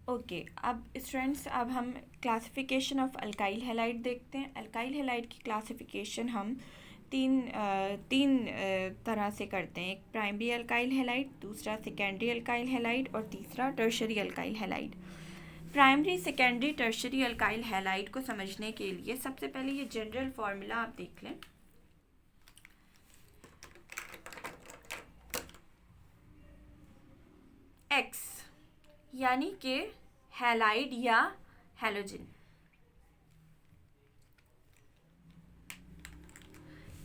Okay, अब students अब हम क्लासिफिकेशन ऑफ अल्काइल हैलाइड देखते हैं। अल्काइल हैलाइड की क्लासिफिकेशन हम तीन तरह से करते हैं। एक प्राइमरी अल्काइल हैलाइड, दूसरा सेकेंडरी अल्काइल हैलाइड और तीसरा tertiary alkyl halide. Primary, secondary, tertiary alkyl halide को समझने के लिए सबसे पहले ये जनरल फॉर्मूला आप देख लें। एक्स यानी कि हैलाइड या हैलोजन,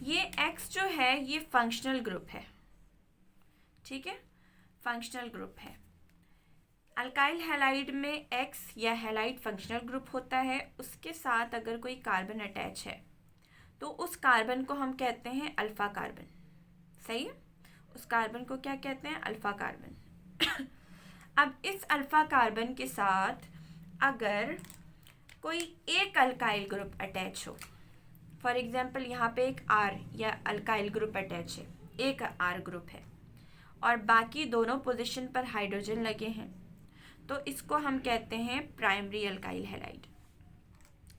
ये एक्स जो है ये फंक्शनल ग्रुप है। ठीक है, फंक्शनल ग्रुप है। अल्काइल हैलाइड में एक्स या हैलाइड फंक्शनल ग्रुप होता है। उसके साथ अगर कोई कार्बन अटैच है तो उस कार्बन को हम कहते हैं अल्फा कार्बन। सही है, उस कार्बन को क्या कहते हैं? Alpha carbon. अब इस अल्फा कार्बन के साथ अगर कोई एक अल्काइल ग्रुप अटैच हो, फॉर एग्जाम्पल यहाँ पे एक आर या अल्काइल ग्रुप अटैच है, एक आर ग्रुप है और बाकी दोनों पोजीशन पर हाइड्रोजन लगे हैं, तो इसको हम कहते हैं प्राइमरी अल्काइल हैलाइड।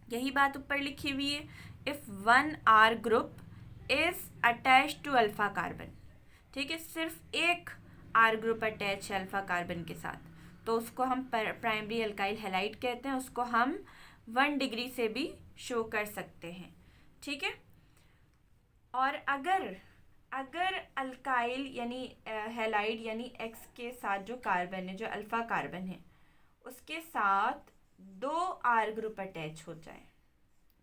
यही बात ऊपर लिखी हुई है, if one R group is attach to alpha carbon. ठीक है, सिर्फ एक आर ग्रुप अटैच है अल्फा कार्बन के साथ, तो उसको हम प्राइमरी अल्काइल हैलाइड कहते हैं। उसको हम 1 डिग्री से भी शो कर सकते हैं। ठीक है, और अगर अल्काइल यानी हैलाइड यानी एक्स के साथ जो कार्बन है, जो अल्फा कार्बन है, उसके साथ 2 आर ग्रुप अटैच हो जाए।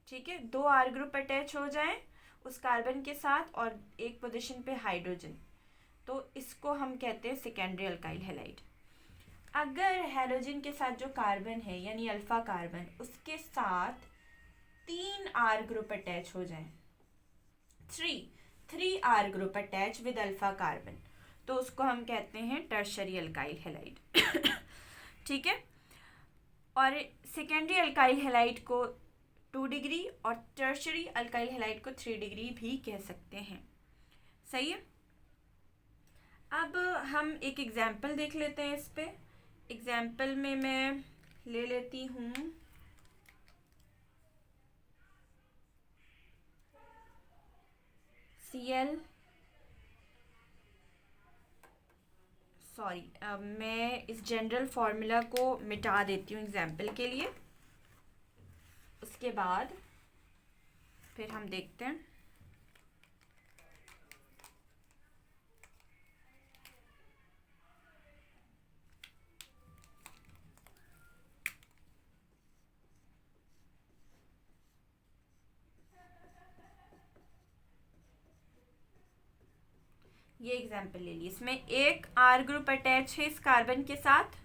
ठीक है, 2 आर ग्रुप अटैच हो जाए उस कार्बन के साथ और एक पोजीशन पे हाइड्रोजन, तो इसको हम कहते हैं सेकेंडरी अल्काइल हैलाइड। अगर हैलोजन के साथ जो कार्बन है यानी अल्फा कार्बन, उसके साथ 3 आर ग्रुप अटैच हो जाए, 3 R group attach with alpha carbon, तो उसको हम कहते हैं टर्शरी अल्काइल हैलाइड। ठीक है, और सेकेंडरी अल्काइल हैलाइड को 2 डिग्री और टर्शरी अल्काइल हैलाइड को 3 डिग्री भी कह सकते हैं। सही है, अब हम एक एग्जाम्पल देख लेते हैं इस पे। एग्जाम्पल में मैं ले लेती हूँ Cl, सॉरी, मैं इस जनरल फार्मूला को मिटा देती हूँ एग्जाम्पल के लिए, उसके बाद फिर हम देखते हैं। ये एग्जाम्पल ले ली, इसमें एक आर ग्रुप अटैच है इस कार्बन के साथ।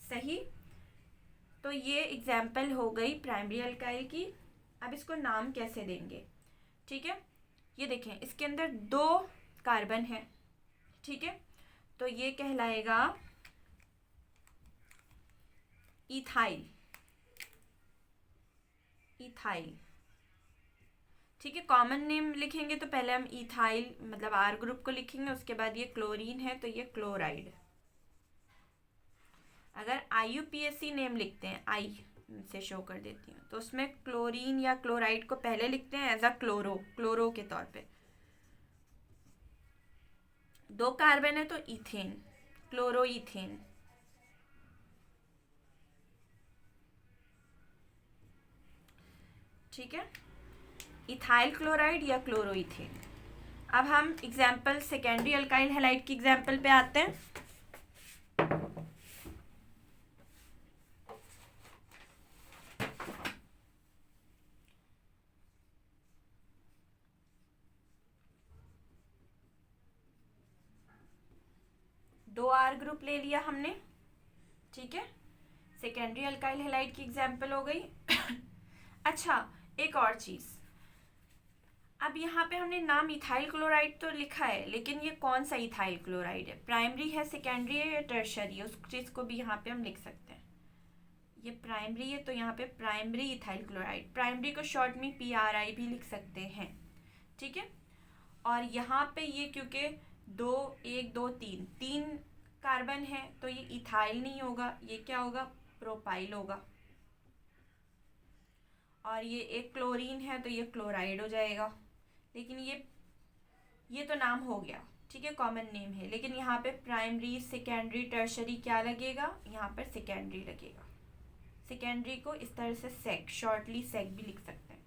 सही, तो ये एग्जाम्पल हो गई प्राइमरी अल्काइल की। अब इसको नाम कैसे देंगे? ठीक है, ये देखें इसके अंदर 2 कार्बन है। ठीक है, तो ये कहलाएगा इथाइल। इथाइल, ठीक है, कॉमन नेम लिखेंगे तो पहले हम इथाइल मतलब आर ग्रुप को लिखेंगे, उसके बाद ये क्लोरीन है तो ये क्लोराइड। अगर IUPAC नेम लिखते हैं, आई से शो कर देती हूँ, तो उसमें क्लोरीन या क्लोराइड को पहले लिखते हैं एज अ क्लोरो के तौर पे। 2 कार्बन है तो इथेन, क्लोरोइथेन। ठीक है, इथाइल क्लोराइड या क्लोरोइथेन। अब हम एग्जाम्पल सेकेंडरी अल्काइल हैलाइड की एग्जाम्पल पे आते हैं। दो आर ग्रुप ले लिया हमने। ठीक है, सेकेंडरी अल्काइल हैलाइड की एग्जाम्पल हो गई। अच्छा, एक और चीज़, अब यहाँ पे हमने नाम इथाइल क्लोराइड तो लिखा है, लेकिन ये कौन सा इथाइल क्लोराइड है? प्राइमरी है, सेकेंडरी है या टर्शरी है? उस चीज़ को भी यहाँ पे हम लिख सकते हैं। ये प्राइमरी है तो यहाँ पे प्राइमरी इथाइल क्लोराइड, प्राइमरी को शॉर्ट में PRI भी लिख सकते हैं। ठीक है, और यहाँ पे ये क्योंकि 2 1 2 3 कार्बन है तो ये इथाइल नहीं होगा, ये क्या होगा, प्रोपाइल होगा। और ये एक क्लोरीन है तो ये क्लोराइड हो जाएगा। लेकिन ये तो नाम हो गया, ठीक है, कॉमन नेम है। लेकिन यहाँ पे प्राइमरी, सेकेंडरी, टर्शरी क्या लगेगा, यहाँ पर सेकेंडरी लगेगा। सेकेंडरी को इस तरह से सेक, शॉर्टली सेक भी लिख सकते हैं,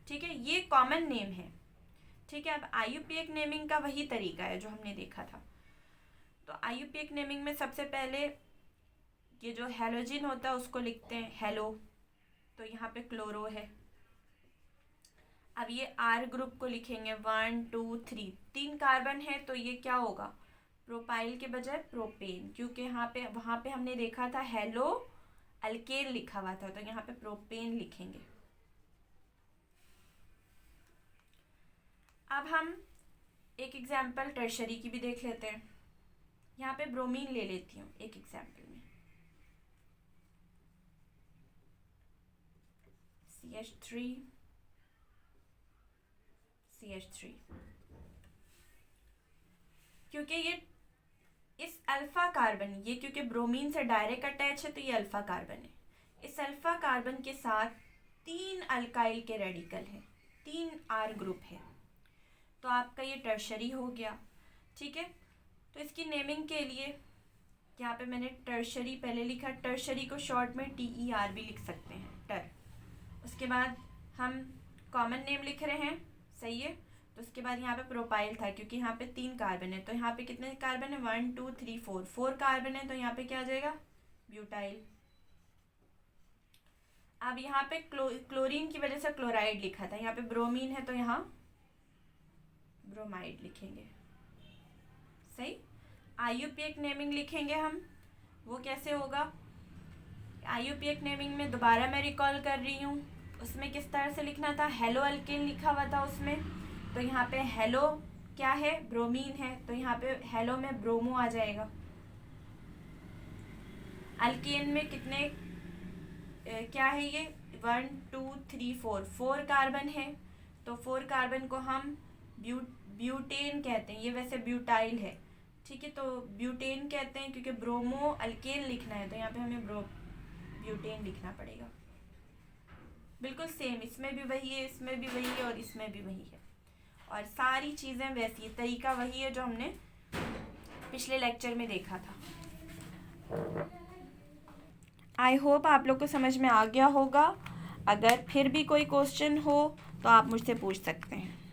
ठीक है। ये कॉमन नेम है, ठीक है। अब आईयूपीएक नेमिंग का वही तरीका है जो हमने देखा था। तो आईयूपीएक नेमिंग में सबसे पहले ये जो हेलोजिन होता है उसको लिखते हैं हेलो, तो यहाँ पे क्लोरो है। अब ये आर ग्रुप को लिखेंगे 1 2 3, 3 कार्बन है तो ये क्या होगा, प्रोपाइल के बजाय प्रोपेन, क्योंकि वहाँ पे हमने देखा था हेलो अल्केन लिखा हुआ था, तो यहाँ पे प्रोपेन लिखेंगे। अब हम एक एग्जाम्पल टर्शरी की भी देख लेते हैं। यहाँ पे ब्रोमीन ले लेती हूँ एक एग्जाम्पल में, CH3 क्योंकि ये इस अल्फा कार्बन, ये क्योंकि ब्रोमीन से डायरेक्ट अटैच है तो ये अल्फा कार्बन है। इस अल्फा कार्बन के साथ 3 अल्काइल के रेडिकल हैं, 3 आर ग्रुप है, तो आपका ये टर्शरी हो गया, ठीक है। तो इसकी नेमिंग के लिए यहाँ पे मैंने टर्शरी पहले लिखा, टर्शरी को शॉर्ट में TER भी लिख सकते हैं, टर। उसके बाद हम कॉमन नेम लिख रहे हैं, सही है। तो उसके बाद यहाँ पे प्रोपाइल था क्योंकि यहाँ पे 3 कार्बन है, तो यहाँ पे कितने कार्बन है, 1 2 3 4 कार्बन है, तो यहाँ पे क्या आ जाएगा, ब्यूटाइल। अब यहाँ पे क्लोरीन की वजह से क्लोराइड लिखा था, यहाँ पे ब्रोमीन है तो यहाँ ब्रोमाइड लिखेंगे, सही। आईयूपीएक नेमिंग लिखेंगे हम, वो कैसे होगा, आईयूपीएक नेमिंग में दोबारा मैं रिकॉल कर रही हूँ, उसमें किस तरह से लिखना था, हेलो अल्केन लिखा हुआ था उसमें, तो यहाँ पे हेलो क्या है, ब्रोमीन है, तो यहाँ पे हेलो में ब्रोमो आ जाएगा। अल्केन में कितने क्या है, ये 1 2 3 4 कार्बन है, तो 4 कार्बन को हम ब्यूटेन कहते हैं, ये वैसे ब्यूटाइल है, ठीक है। तो ब्यूटेन कहते हैं क्योंकि ब्रोमो अल्केन लिखना है तो यहाँ पे हमें ब्यूटेन लिखना पड़ेगा। बिल्कुल सेम, इसमें भी वही है, इसमें भी वही है और इसमें भी वही है, और सारी चीज़ें वैसी, तरीका वही है जो हमने पिछले लेक्चर में देखा था। आई होप आप लोग को समझ में आ गया होगा। अगर फिर भी कोई क्वेश्चन हो तो आप मुझसे पूछ सकते हैं।